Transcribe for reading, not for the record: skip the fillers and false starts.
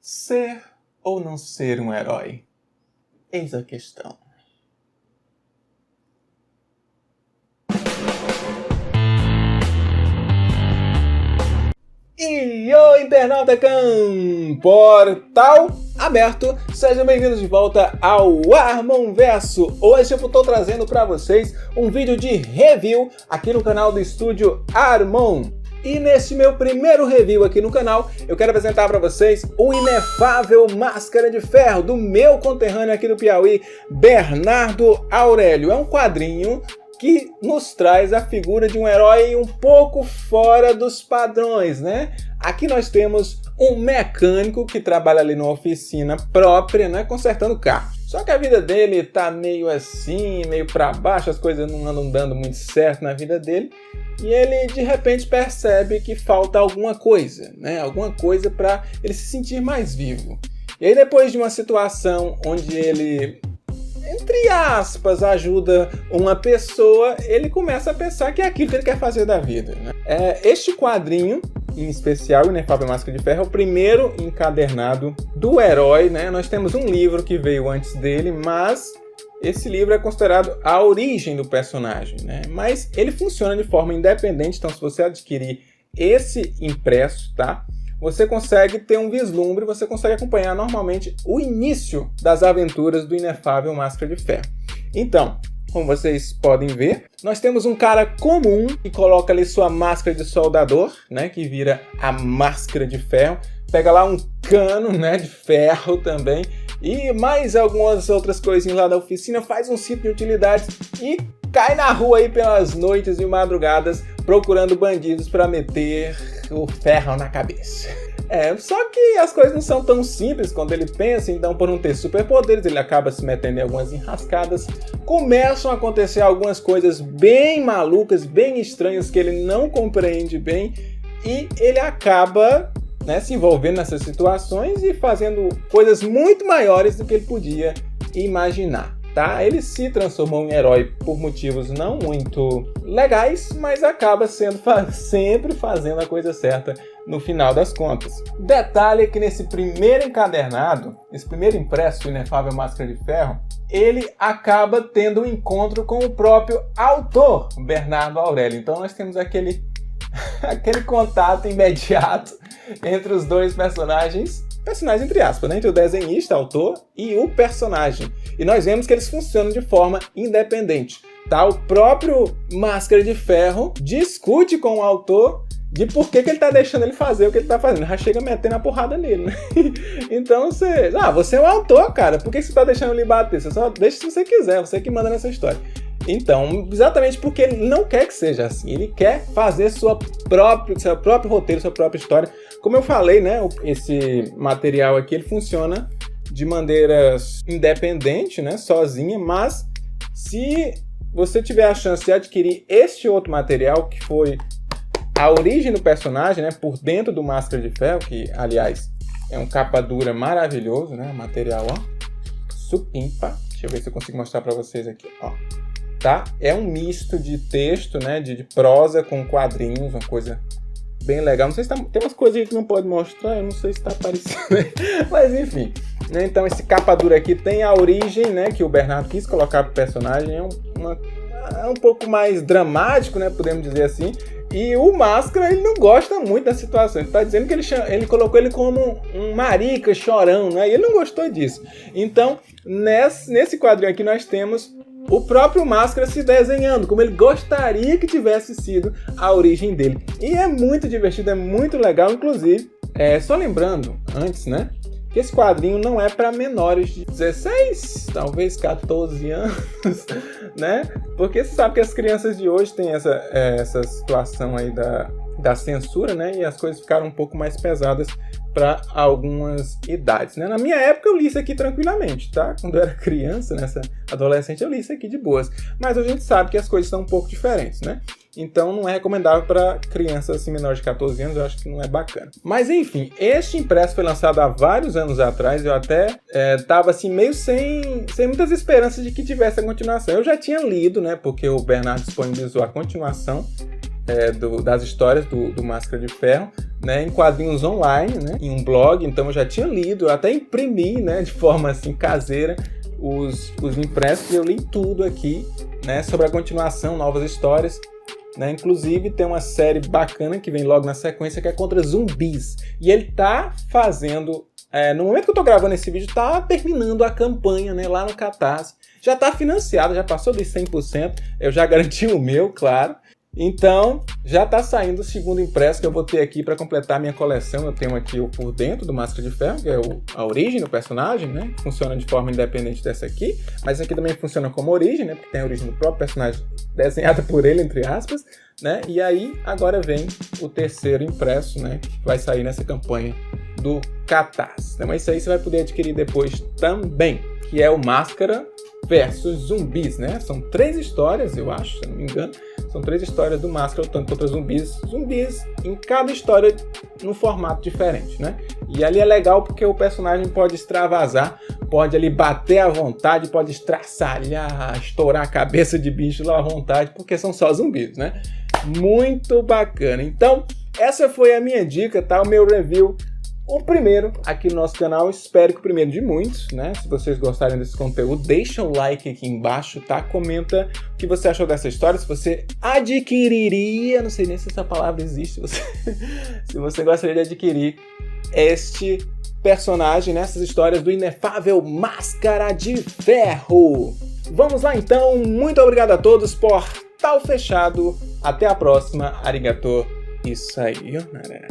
Ser ou não ser um herói? Eis a questão. E o internauta Khan, portal aberto, sejam bem-vindos de volta ao Armonverso. Hoje eu estou trazendo para vocês um vídeo de review aqui no canal do estúdio Armon. E neste meu primeiro review aqui no canal, eu quero apresentar para vocês o inefável Máscara de Ferro, do meu conterrâneo aqui do Piauí, Bernardo Aurélio. É um quadrinho que nos traz a figura de um herói um pouco fora dos padrões, né? Aqui nós temos um mecânico que trabalha ali numa oficina própria, né, consertando carro. Só que a vida dele tá meio assim, meio para baixo, as coisas não andam dando muito certo na vida dele. E ele de repente percebe que falta alguma coisa, né? Alguma coisa para ele se sentir mais vivo. E aí depois de uma situação onde ele, entre aspas, ajuda uma pessoa, ele começa a pensar que é aquilo que ele quer fazer da vida, né? Este quadrinho, em especial, o Inefável Máscara de Ferro, é o primeiro encadernado do herói, né? Nós temos um livro que veio antes dele, mas esse livro é considerado a origem do personagem, né? Mas ele funciona de forma independente, então se você adquirir esse impresso, tá? Você consegue ter um vislumbre, você consegue acompanhar normalmente o início das aventuras do Inefável Máscara de Ferro. Então, como vocês podem ver, nós temos um cara comum que coloca ali sua máscara de soldador, né, que vira a máscara de ferro, pega lá um cano, né, de ferro também, e mais algumas outras coisinhas lá da oficina, faz um cinto de utilidades e cai na rua aí pelas noites e madrugadas procurando bandidos para meter o ferro na cabeça. Só que as coisas não são tão simples quando ele pensa, então por não ter superpoderes ele acaba se metendo em algumas enrascadas, começam a acontecer algumas coisas bem malucas, bem estranhas que ele não compreende bem e ele acaba, né, se envolvendo nessas situações e fazendo coisas muito maiores do que ele podia imaginar. Tá? Ele se transformou em herói por motivos não muito legais, mas acaba sendo sempre fazendo a coisa certa no final das contas. Detalhe é que nesse primeiro encadernado, esse primeiro impresso do Inefável Máscara de Ferro, ele acaba tendo um encontro com o próprio autor, Bernardo Aurélio. Então nós temos aquele contato imediato entre os dois personagem entre aspas, né? Entre o desenhista, autor, e o personagem. E nós vemos que eles funcionam de forma independente. Tá? O próprio Máscara de Ferro discute com o autor de por que ele está deixando ele fazer o que ele está fazendo. Já chega metendo a porrada nele, né? Então você é o autor, cara. Por que você está deixando ele bater? Você só deixa se você quiser, você que manda nessa história. Então, exatamente porque ele não quer que seja assim. Ele quer fazer seu próprio roteiro, sua própria história. Como eu falei, né? Esse material aqui ele funciona de maneiras independente, né? Sozinha, mas se você tiver a chance de adquirir este outro material, que foi a origem do personagem, né? Por dentro do Máscara de Ferro, que, aliás, é um capa dura maravilhoso, né? O material, ó, supimpa. Deixa eu ver se eu consigo mostrar para vocês aqui, ó. Tá? É um misto de texto, né? De prosa com quadrinhos, uma coisa bem legal. Não sei se tem umas coisas que não pode mostrar, eu não sei se está aparecendo aí. Mas enfim, né? Então esse capa dura aqui tem a origem, né, que o Bernardo quis colocar pro personagem, é um pouco mais dramático, né, podemos dizer assim. E o Máscara, ele não gosta muito da situação. Ele tá dizendo que ele colocou ele como um marica, chorão, né? E ele não gostou disso. Então, nesse quadrinho aqui nós temos o próprio Máscara se desenhando, como ele gostaria que tivesse sido a origem dele. E é muito divertido, é muito legal, inclusive, só lembrando, antes, né, que esse quadrinho não é para menores de 16, talvez 14 anos, né, porque você sabe que as crianças de hoje têm essa situação aí da censura, né, e as coisas ficaram um pouco mais pesadas para algumas idades, né? Na minha época eu li isso aqui tranquilamente, tá? Quando eu era criança, adolescente, eu li isso aqui de boas. Mas a gente sabe que as coisas são um pouco diferentes, né? Então não é recomendável para crianças assim, menores de 14 anos, eu acho que não é bacana. Mas enfim, este impresso foi lançado há vários anos atrás, eu até tava assim meio sem muitas esperanças de que tivesse a continuação. Eu já tinha lido, né? Porque o Bernardo disponibilizou a continuação das histórias do Máscara de Ferro, né, em quadrinhos online, né, em um blog. Então eu já tinha lido, eu até imprimi, né, de forma assim caseira os impressos, e eu li tudo aqui, né, sobre a continuação, novas histórias, né. Inclusive tem uma série bacana que vem logo na sequência, que é contra zumbis, e ele tá fazendo, no momento que eu tô gravando esse vídeo, tá terminando a campanha, né, lá no Catarse. Já tá financiado, já passou dos 100%, eu já garanti o meu, claro. Então, já tá saindo o segundo impresso que eu vou ter aqui para completar a minha coleção. Eu tenho aqui o por dentro do Máscara de Ferro, que é a origem do personagem, né? Funciona de forma independente dessa aqui, mas aqui também funciona como origem, né? Porque tem a origem do próprio personagem desenhada por ele, entre aspas, né? E aí, agora vem o terceiro impresso, né? Que vai sair nessa campanha do Catarse. Então, isso aí você vai poder adquirir depois também, que é o Máscara versus zumbis, né? São 3 histórias, eu acho, se eu não me engano. São 3 histórias do Máscara lutando contra zumbis. Zumbis em cada história num formato diferente, né? E ali é legal porque o personagem pode extravasar, pode ali bater à vontade, pode estraçalhar, estourar a cabeça de bicho lá à vontade, porque são só zumbis, né? Muito bacana. Então, essa foi a minha dica, tá? O meu review. O primeiro aqui no nosso canal, espero que o primeiro de muitos, né? Se vocês gostarem desse conteúdo, deixa um like aqui embaixo, tá? Comenta o que você achou dessa história, se você adquiriria, não sei nem se essa palavra existe, se você gostaria de adquirir este personagem nessas histórias do inefável Máscara de Ferro. Vamos lá então, muito obrigado a todos, Portal fechado, até a próxima, arigato, isso aí, galera.